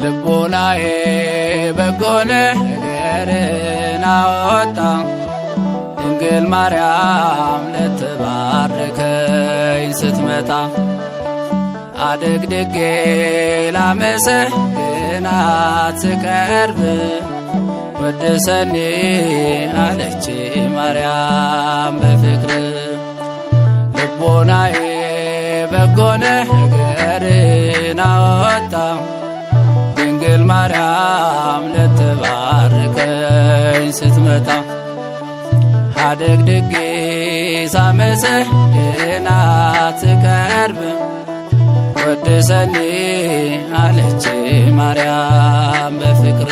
ልቦናዬ በጎ ነገርን አወጣ ድንግል ማርያም ልትባርከኝ ስትመጣ አድግድጌ ላመሰግናት ስቀርብ ወድሰኒ አለች ማርያም በፍቅር ልቦናዬ በጎ ነገርን አወጣ ድንግል ማርያም ልትባርከኝ ስትመጣ አድግድጌ ሳመሰግናት ስቀርብ ወድሰኒ አለች ማርያም በፍቅር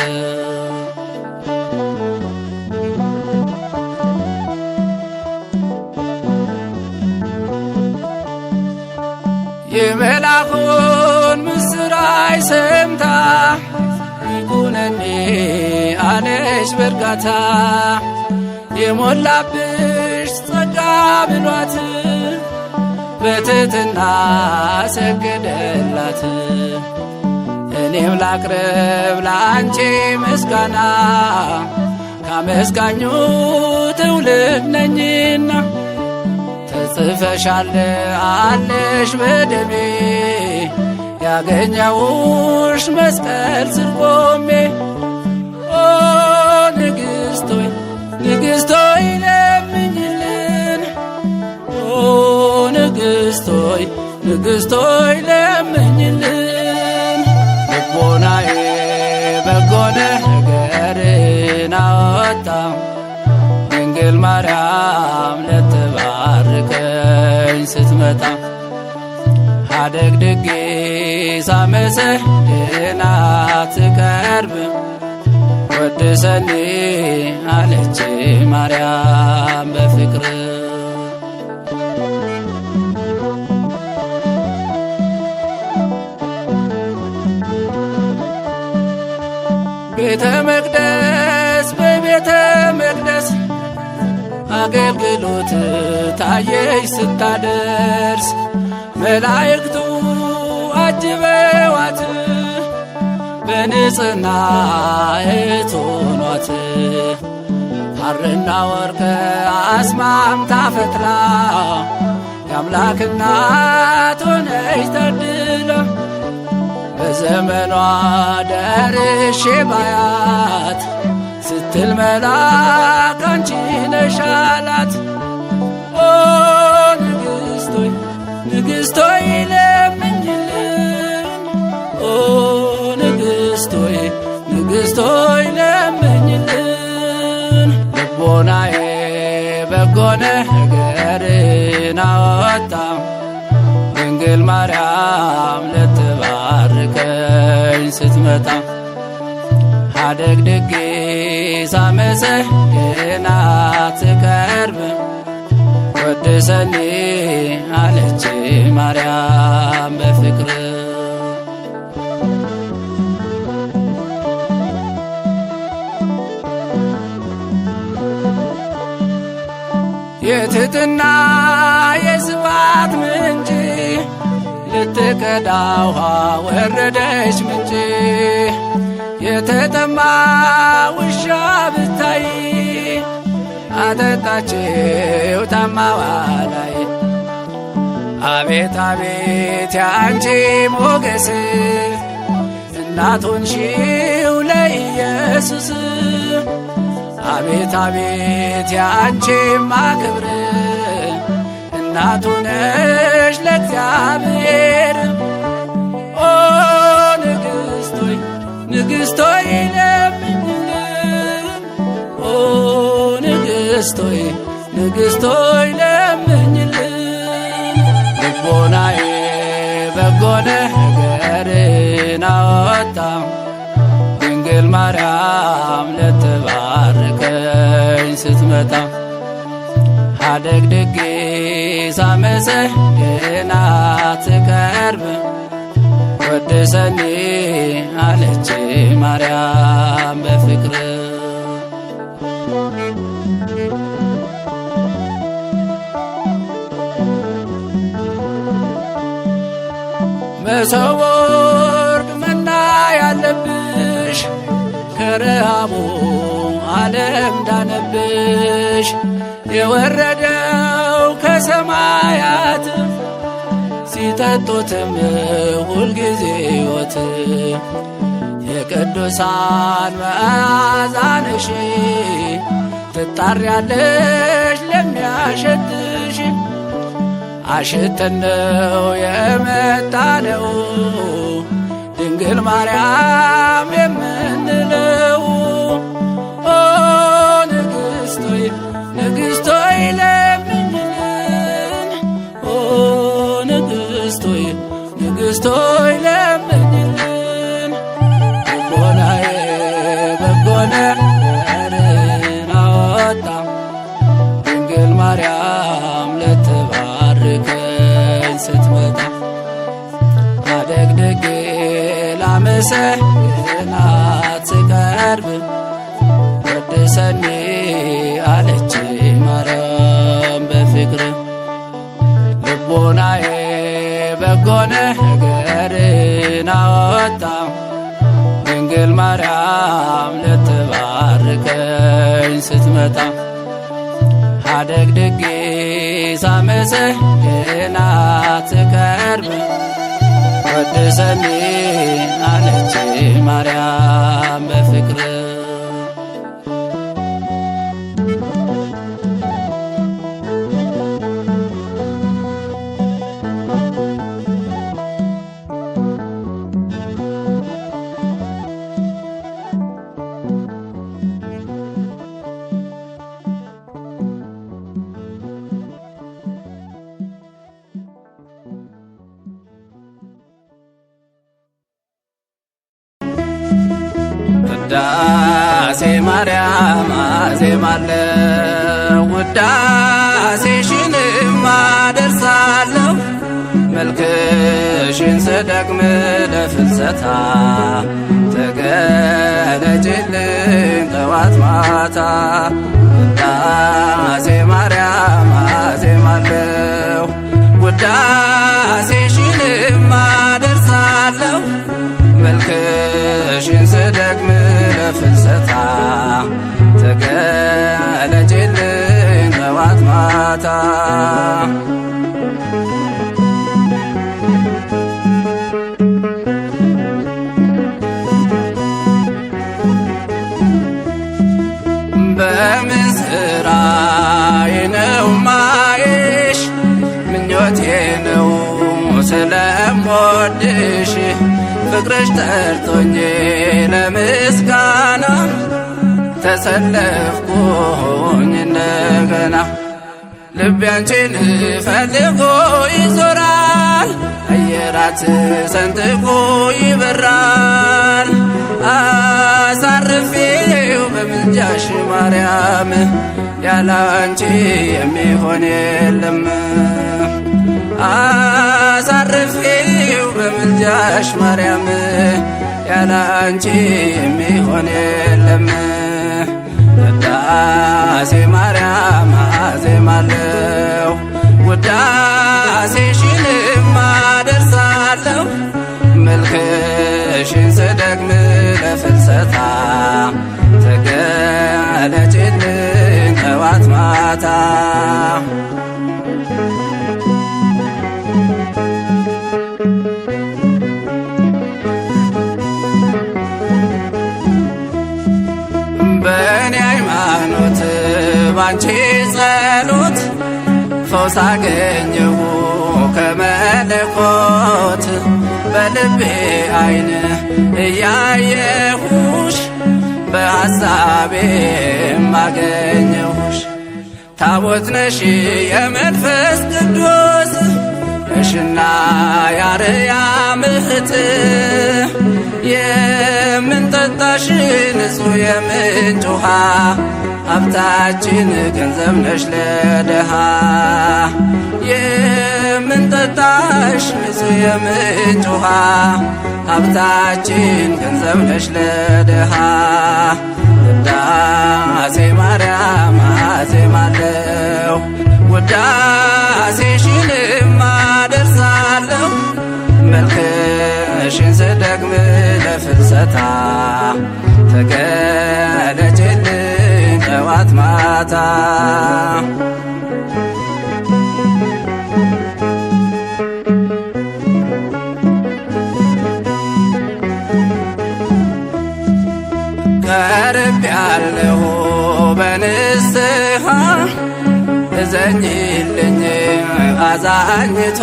የመልአኩን ምስራች ሰምታ ይኩነኒ አለች በእርጋታ የሞላብሽ ጸጋ ብሏት በትሕትና ሰገደላት። እኔም ላቅርብ ላንቺ ምስጋና ካመስጋኙ ትውልድ ነኝና ተጽፈሻል አለሽ በደሜ ያገኘውሽ መስቀል ስር ቆሜ ኦ ንግሥት ሆይ ንግሥት ሆይ ለምኝልን ኦ ንግሥት ሆይ ንግሥት ሆይ ለምኝልን ልቦናዬ በጎ ነገርን አወጣ ድንግል ማርያም ልትባርከኝ ስትመጣ አድግድጌ ሳመሰግናት ስቀርብ ወድሰኒ አለች ማርያም በፍቅር ቤተ መቅደስ በቤተ መቅደስ አገልግሎት ታየች ስታደርስ መላእክቱ አጅበዋት በንጽሕና እቶኗት ሐርና ወርቅ አስማምታ ፈትላ የአምላክ እናት ሆነች ታድላ በዘመኗ ደርሼ ባያት ስትል መልአክ አንቺ ነሽ አላት ኦ ንግሥት ሆይ ንግሥት ሆይ ለምኝልን ኦ ንግሥት ሆይ ንግሥት ሆይ ለምኝልን ልቦናዬ በጎ ነገርን አወጣ ድንግል ማርያም ልትባርከኝ ስትመጣ አድግድጌ ሳመሰግናት ስቀርብ ወድሰኒ አለች ማርያም በፍቅር የትሕትና የስብሐት ምንጭ ልትቀዳ ውሃ ወረደች ምንጭ የተጠማ ውሻ ብታይ አጠጣችው ታማዋ ላይ አቤት አቤት ያንቺ ሞገስ እናት ሆንሽው ለኢየሱስ አቤት አቤት ያንቺማ ክብር እናቱ ነሽ ለእግዚአብሔር ኦ ንግሥት ሆይ ንግሥት ሆይ ለምኝልን ኦ ንግሥት ሆይ ንግሥት ሆይ ለምኝልን ልቦናዬ በጎ ነገርን አወጣ ድንግል ማርያም ልትባርከኝ ስትመጣ አድግድጌ ሳመሰግናት ስቀርብ ወድሰኒ አለች ማርያም በፍቅር መሶበ ወርቅ መና ያለበት ከረሃቡ ዓለም ዳነብሽ የወረደው ከሰማያት ሲጠጡትም ሁልጊዜ ሕይወት የቅዱሳን መዓዛ ነሽ ትጣሪያለሽ ለሚያሸትሽ አሽተነው የመጣነው ድንግል ማርያም የምንለው ኦ ንግሥቶይ ንግሥቶይ ለምንልን ኦ ንግሥቶይ ንግሥቶይ ለምንልን ልቦናዬ በጎ ነገርን አወጣ ድንግል ማርያም ልትባርከኝ ስትመጣ አደግድጌ ላመሰግናት ስቀርብ ወድሰኒ አለች ማርያም በፍቅር ልቦናዬ በጎ ነገርን አወጣ ድንግል ማርያም ልትባርከኝ ስትመጣ አደግድጌ ሳመሰግናት ስቀርብ ወድሰኒ አለች ማርያም በፍቅር ውዳሴ ማርያም አዜማለሁ ውዳሴሽንም አደርሳለሁ መልክሽን ስደግም ለፍልሰታ ተገለጭልኝ ጠዋት ማታ ውዳሴ ማርያም አዜማለሁ ውዳሴሽንም አደርሳለሁ መልክሽን ስደግም ለፍልሰታ ተገለጭልኝ ጠዋት ማታ በምን ስራዬ ነው ማየሽ ምኞቴ ነው ስለምወድሽ ፍቅርሽ ጠርቶኝ ለምስጋና ተሰለፍኩኝ እንደገና ልቤ አንቺን ፈልጎ ይዞራል አየራት ሰንጥቆ ይበራል አሳርፌው በምልጃሽ ማርያም ያላንቺ የሚሆን የለም አሳርፌው በምልጃሽ ማርያም ያላንቺ የሚሆን የለም ውዳሴ ማርያም አዜማለሁ ውዳሴሽንም አደርሳለሁ መልክሽን ስደግም ለፍልሰታ ተገለጭልኝ ጠዋት ማታ በእኔ ሃይማኖት ባንቺ ጸሎት ፈውስ አገኘሁ ከመለኮት በልቤ አይን እያየሁሽ በሐሳቤም አገኘሁሽ ታቦት ነሽ የመንፈስ ቅዱስ ነሽና የአርያም እህት የምንጠጣሽ ንጹሕ የምንጭ ውሃ ሀብታችን ገንዘብ ነሽ ለድሃ የምንጠጣሽ ንጹሕ የምንጭ ውሃ ሀብታችን ገንዘብ ነሽ ለድሃ ውዳሴ ማርያም አዜማለሁ ውዳሴሽንም አደርሳለሁ መልክሽን ስደግም ለፍልሰታ ቀርቤያለሁ በንስሐ እዘኝልኝ አዛኝቷ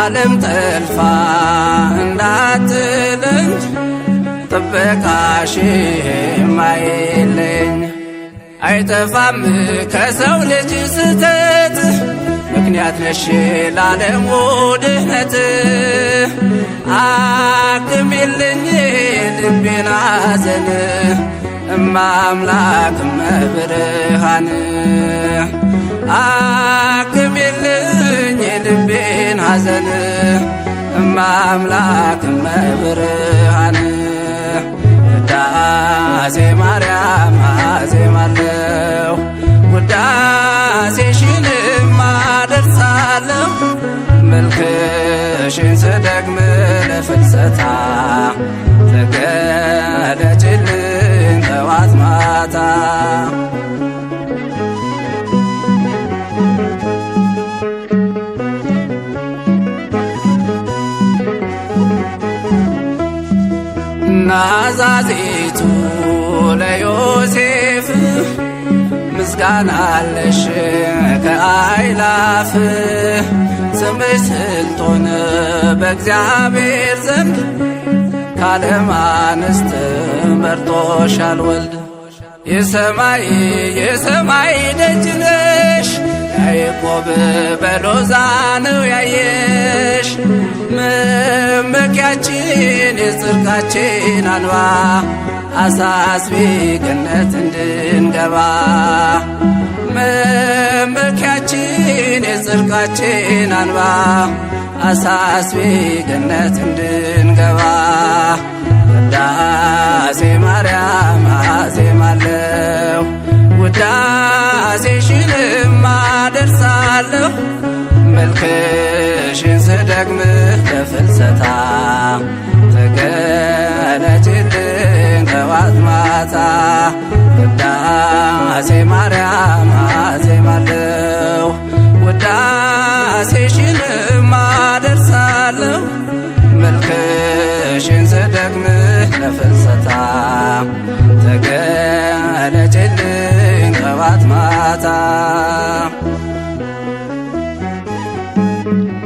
ዓለም ጠልፋ እንዳትለኝ ጥበቃሽ ማይለኝ አይጠፋም ከሰው ልጅ ስተት ምክንያት ነሽ ለዓለሙ ድህነት አክሚልኝ ልቤን ሐዘን እማምላክ እመብርሃን አክሚልኝ ልቤን ሐዘን እማምላክ እመብርሃን ውዳሴ ማርያም አዜማለሁ ውዳሴሽንም አደርሳለሁ መልክሽን ስደግም ለፍልሰታ ተገለጭልኝ ጠዋት ማታ ናዛዚቱ ለዮሴፍ ምስጋና አለሽ ከአእላፍ ስምሽ ስልጡን በእግዚአብሔር ዘንድ ከዓለም አንስት መርጦሻል ወልድ የሰማይ ደጅ ነሽ ያዕቆብ በሎዛ ነው ያየሽ መመኪያችን የጽድቃችን አንባ አሳስቢ ገነት እንድንገባ መመኪያችን የጽድቃችን አንባ አሳስቢ ገነት እንድንገባ ውዳሴ ማርያም አዜማለሁ ውዳሴሽንም አደርሳለሁ መልክሽን ስደግም ለፍልሰታ ተገለጭልኝ ጠዋት ማታ ውዳሴ ማርያም አዜማለሁ ውዳሴሽንም አደርሳለሁ መልክሽን ስደግም ለፍልሰታ ተገለጭልኝ ጠዋት ማታ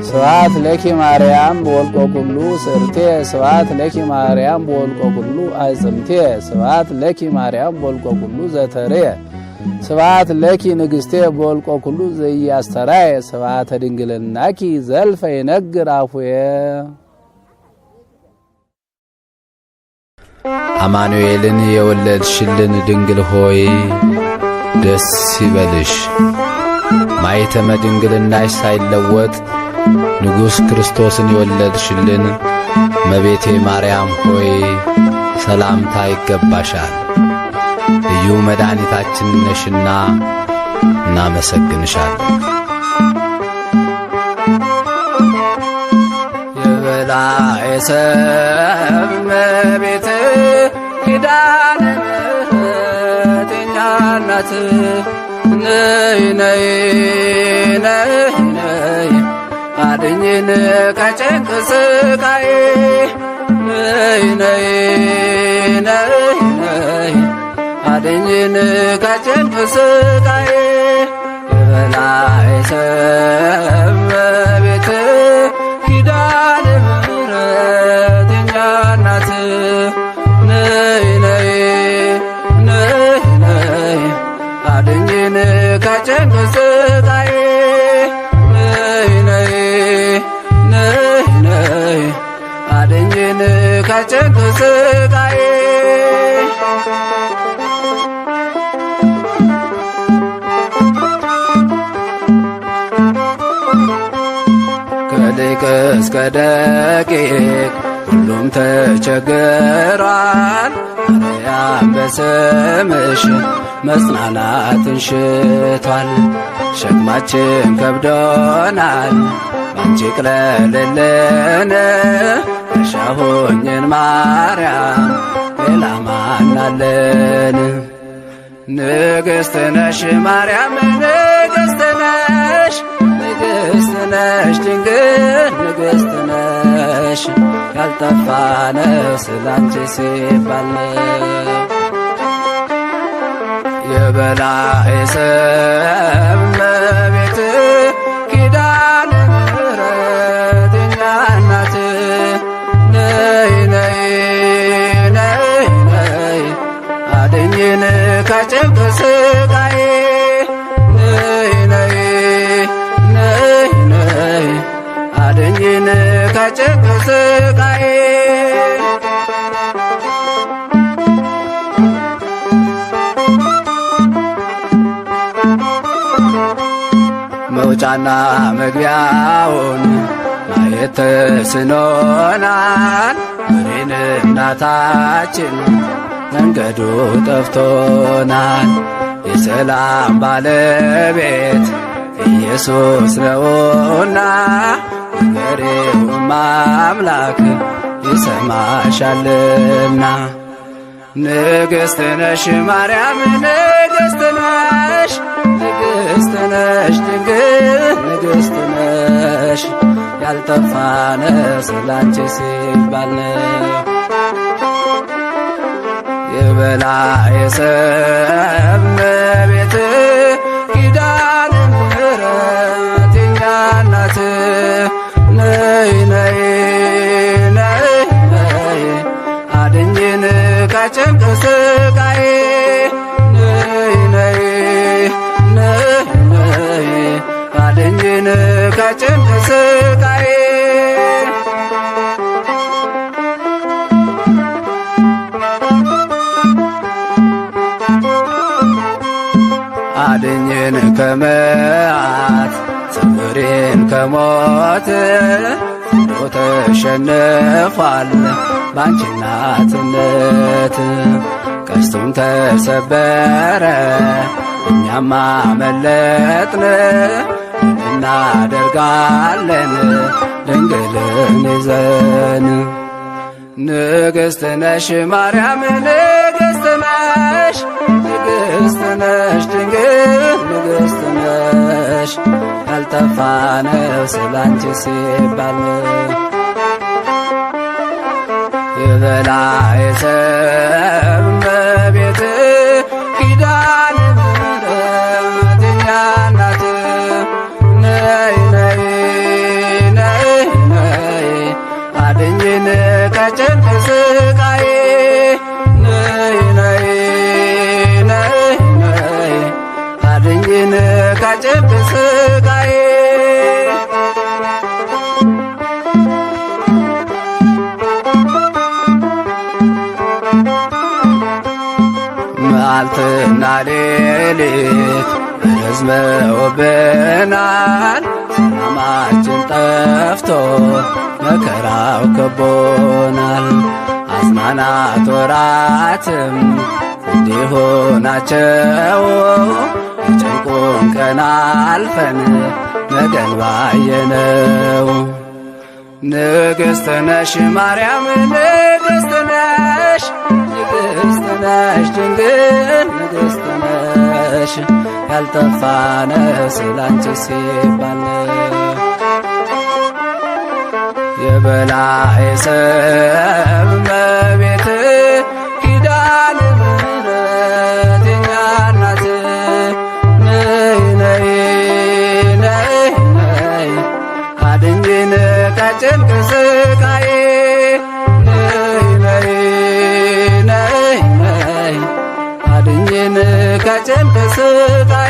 ስብሐት ለኪ ማርያም በወልቆ ኩሉ ስርቴ ስብሐት ለኪ ማርያም በወልቆ ኩሉ አጽምቴ ስብሐት ለኪ ማርያም በወልቆ ኩሉ ዘተሬ ስብሐት ለኪ ንግሥቴ በወልቆ ኩሉ ዘያስተራየ ስብሐተ ድንግልናኪ ዘልፈ ይነግር አፉየ። አማኑኤልን የወለድሽልን ድንግል ሆይ ደስ ይበልሽ። ማኅተመ ድንግልናሽ ሳይለወጥ ንጉሥ ክርስቶስን የወለድሽልን እመቤቴ ማርያም ሆይ ሰላምታ ይገባሻል። ልዩ መድኃኒታችን ነሽና እናመሰግንሻለን። የበላይ ሰብ እመቤት ኪዳነ ምሕረት የእኛ እናት ነይ ነይ ነይ ነይ አድኝን ከጭንቅ ስቃይ ነይ ነይ ነይ ነይ አድኝን ከጭንቅ ስቃይ የበላይ ሰብ እመቤት ኪዳነ ምሕረት የእኛ እናት ነይ ነይ ነይ ነይ አድኝን ከጭንቅ ስቃይ ነይ ነይ ነይ ነይ አድኝን ከጭንቅ ስቃይ ከሊቅ እስከ ደቂቅ ሁሉም ተቸግሯል። ማርያም በስምሽ መጽናናትን ሽቷል። ሸክማችን ከብዶናል ባንቺ ቅለልልን። እሻሁኝን ማርያም ሌላ ማናለን? ንግሥት ነሽ ማርያም ንግሥት ነሽ ንግሥት ነሽ ድንግል ንግሥት ነሽ ያልጠፋ ነው ስላንቺ ሲባል የበላይ ሰብ እመቤት ኪዳነ ምሕረት የኛ እናት ነይ ነይ ነይ ነይ አድኝን ከጭንቅ ስቃዬ ነይ ነይ ነይ ነይ አድኝን ከጭንቅ ስቃዬ መውጫና መግቢያውን ማየት ተስኖናል። ምሬን እናታችን መንገዱ ጠፍቶናል። የሰላም ባለቤት ኢየሱስ ነውና ንገሪውም አምላክ ይሰማሻልና። ንግሥት ነሽ ማርያም ንግሥት ነሽ ንግሥት ነሽ ድንግል ንግሥት ነሽ ያልጠፋ ነው ስላንቺ ሲባል የበላይ ሰብ እመቤት ኪዳነ ምሕረት የኛ እናት ነይ ነይ ነይ ነይ አድኝን ከጭንቅ ስቃዬ ነይ ነይ ነይ ነይ አድኝን ከጭንቅ ስቃዬ አድኝን ከመዓት ሰውሬን ከሞት ሁሉ ተሸንፏል ባንቺ እናትነት። ቀስቱም ተሰበረ እኛም አመለጥን እናደርጋለን ድንግልን ይዘን። ንግሥት ነሽ ማርያም ንግሥት ነሽ ንግሥት ነሽ ድንግል ንግሥት ነሽ ያልጠፋ ነው ስላንቺ ሲባል የበላይ ሰብ እመቤት ኪዳነ ምሕረት የኛ እናት ነይ ነይ ነይ ነይ አድኝን ከጭንቅ ስቃዬ ነይ ነይ ነይ ነይ አድኝን ከጭንቅ ስቃዬ መዓልትና ሌሊት ረዝመውብናል ሰላማችን ጠፍቶ መከራው ከቦናል። አጽናናት ወራትም እንዲሁ ናቸው የጭንቁን ቀን አልፈን ነገን ባየነው። ንግሥት ነሽ ማርያም ንግሥት ነሽ ንግሥት ነሽ ድንግል ንግሥት ነሽ ያልጠፋ ነው ስላንቺ ሲባል የበላይ ሰብ እመቤት ኪዳነ ምሕረት የኛ እናት ነይ ነይ ነይ ነይ አድኝን ከጭንቅ ስቃዬ ነይ ነይ ነይ ነይ አድኝን ከጭንቅ ስቃዬ